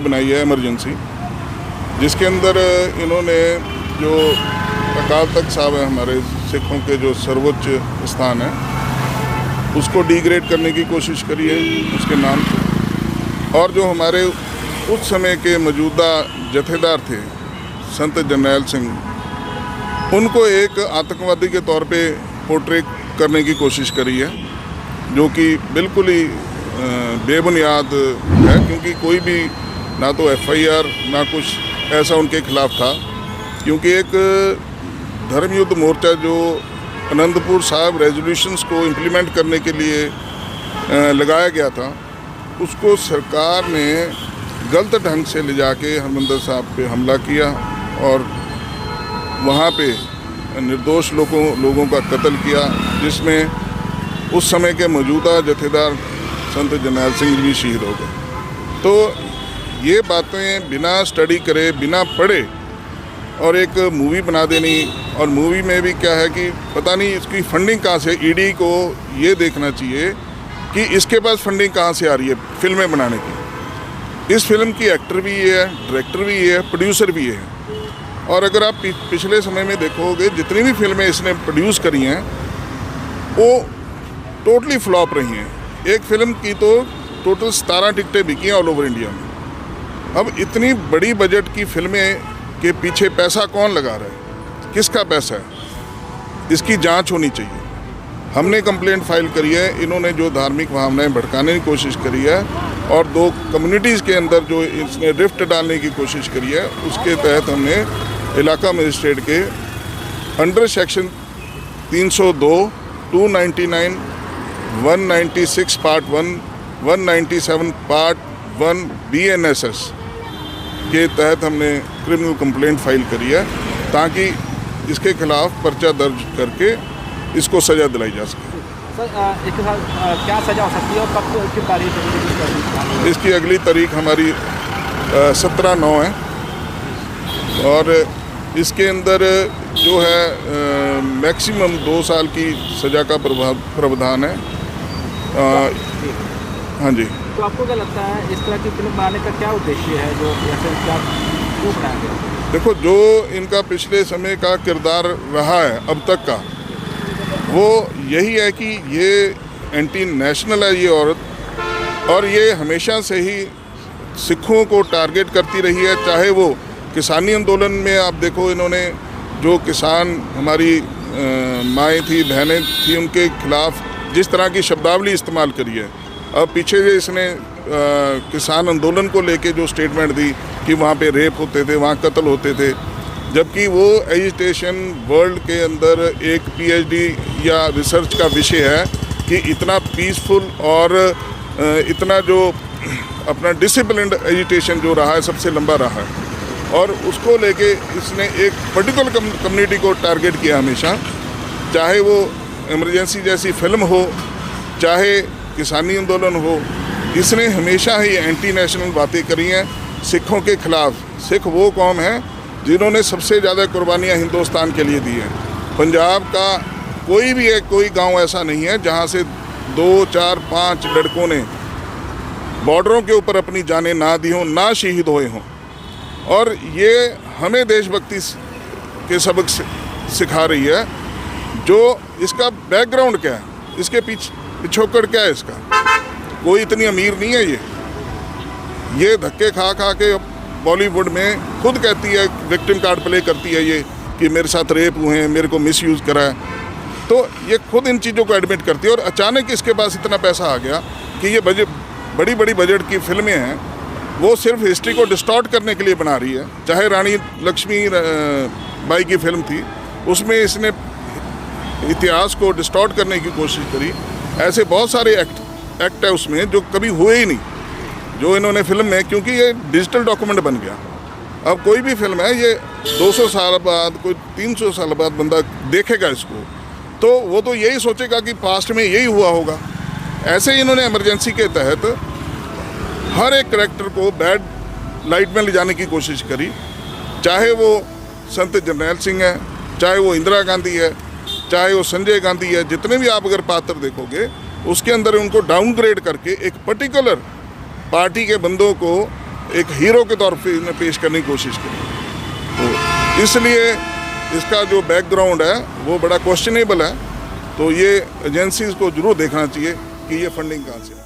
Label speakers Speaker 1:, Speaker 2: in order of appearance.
Speaker 1: बनाई है इमरजेंसी, जिसके अंदर इन्होंने जो अकाल तख्त साहब है हमारे सिखों के जो सर्वोच्च स्थान है उसको डिग्रेड करने की कोशिश करी है उसके नाम से। और जो हमारे उस समय के मौजूदा जथेदार थे संत जरनैल सिंह, उनको एक आतंकवादी के तौर पे पोर्ट्रे करने की कोशिश करी है, जो कि बिल्कुल ही बेबुनियाद है, क्योंकि कोई भी ना तो FIR ना कुछ ऐसा उनके खिलाफ था। क्योंकि एक धर्म युद्ध मोर्चा जो आनंदपुर साहब रेजोल्यूशंस को इम्प्लीमेंट करने के लिए लगाया गया था, उसको सरकार ने गलत ढंग से ले जाके हरमंदिर साहब पे हमला किया और वहाँ पे निर्दोष लोगों का कत्ल किया, जिसमें उस समय के मौजूदा जथेदार संत जरनैल सिंह भी शहीद हो गए। तो ये बातें बिना स्टडी करे, बिना पढ़े और एक मूवी बना देनी, और मूवी में भी क्या है कि पता नहीं इसकी फंडिंग कहाँ से, ED को ये देखना चाहिए कि इसके पास फंडिंग कहाँ से आ रही है फिल्में बनाने की। इस फिल्म की एक्टर भी ये है, डायरेक्टर भी ये है, प्रोड्यूसर भी ये है। और अगर आप पिछले समय में देखोगे जितनी भी फिल्में इसने प्रोड्यूस करी हैं वो टोटली फ्लॉप रही हैं। एक फिल्म की तो टोटल 17 टिकटें बिकी हैं ऑल ओवर इंडिया में। अब इतनी बड़ी बजट की फिल्में के पीछे पैसा कौन लगा रहा है, किसका पैसा है, इसकी जांच होनी चाहिए। हमने कंप्लेंट फाइल करी है, इन्होंने जो धार्मिक भावनाएं भड़काने की कोशिश करी है और 2 कम्युनिटीज़ के अंदर जो इसने रिफ्ट डालने की कोशिश करी है, उसके तहत हमने इलाका मजिस्ट्रेट के under section 302, 299, 196 part 1, 197 part 1 BNSS के तहत हमने क्रिमिनल कंप्लेंट फाइल करी है, ताकि इसके खिलाफ पर्चा दर्ज करके इसको सज़ा दिलाई जा सके।
Speaker 2: सर, इसके साथ क्या सज़ा हो सकती है और कब की तारीख?
Speaker 1: इसकी अगली तारीख हमारी 17/9 है और इसके अंदर जो है मैक्सिमम 2 साल की सज़ा का प्रावधान है। हाँ जी।
Speaker 2: तो आपको क्या लगता है इस तरह की फिल्म बनाने का क्या उद्देश्य है, जो ऐसे क्या क्यों बनाया गया?
Speaker 1: देखो, जो इनका पिछले समय का किरदार रहा है अब तक का, वो यही है कि ये एंटी नेशनल है ये औरत, और ये हमेशा से ही सिखों को टारगेट करती रही है। चाहे वो किसानी आंदोलन में आप देखो, इन्होंने जो किसान हमारी माएँ थी, बहनें थी, उनके खिलाफ जिस तरह की शब्दावली इस्तेमाल करी है। अब पीछे जो इसने किसान आंदोलन को लेके जो स्टेटमेंट दी कि वहाँ पे रेप होते थे, वहाँ कत्ल होते थे, जबकि वो एजिटेशन वर्ल्ड के अंदर एक PhD या रिसर्च का विषय है कि इतना पीसफुल और इतना जो अपना डिसिप्लिन्ड एजिटेशन जो रहा है सबसे लंबा रहा है, और उसको लेके इसने एक पर्टिकुलर कम्युनिटी को टारगेट किया हमेशा। चाहे वो इमरजेंसी जैसी फिल्म हो, चाहे किसानी आंदोलन हो, इसने हमेशा ही एंटी नेशनल बातें करी हैं सिखों के खिलाफ। सिख वो कौम है जिन्होंने सबसे ज़्यादा कुर्बानियाँ हिंदुस्तान के लिए दी हैं। पंजाब का कोई गांव ऐसा नहीं है जहां से 2, 4, 5 लड़कों ने बॉर्डरों के ऊपर अपनी जानें ना दी हों, ना शहीद हुए हों। और ये हमें देशभक्ति के सबक सिखा रही है। जो इसका बैकग्राउंड क्या है, इसके पिछोकड़ क्या है इसका, कोई इतनी अमीर नहीं है ये धक्के खा खा के बॉलीवुड में खुद कहती है, विक्टिम कार्ड प्ले करती है ये कि मेरे साथ रेप हुए हैं, मेरे को मिसयूज़ करा है। तो ये खुद इन चीज़ों को एडमिट करती है, और अचानक इसके पास इतना पैसा आ गया कि ये बड़ी बड़ी बजट की फिल्में हैं, वो सिर्फ हिस्ट्री को डिस्टॉर्ट करने के लिए बना रही है। चाहे रानी लक्ष्मी बाई की फिल्म थी, उसमें इसने इतिहास को डिस्टॉर्ट करने की कोशिश करी। ऐसे बहुत सारे एक्ट है उसमें जो कभी हुए ही नहीं, जो इन्होंने फिल्म में, क्योंकि ये डिजिटल डॉक्यूमेंट बन गया। अब कोई भी फिल्म है, ये 200 साल बाद, कोई 300 साल बाद बंदा देखेगा इसको, तो वो तो यही सोचेगा कि पास्ट में यही हुआ होगा। ऐसे ही इन्होंने इमरजेंसी के तहत हर एक करैक्टर को बैड लाइट में ले जाने की कोशिश करी। चाहे वो संत जरनैल सिंह है, चाहे वो इंदिरा गांधी है, चाहे वो संजय गांधी है, जितने भी आप अगर पात्र देखोगे उसके अंदर उनको डाउनग्रेड करके एक पर्टिकुलर पार्टी के बंदों को एक हीरो के तौर पे इन्हें पेश करने की कोशिश की। तो इसलिए इसका जो बैकग्राउंड है वो बड़ा क्वेश्चनेबल है। तो ये एजेंसीज को जरूर देखना चाहिए कि ये फंडिंग कहाँ से है।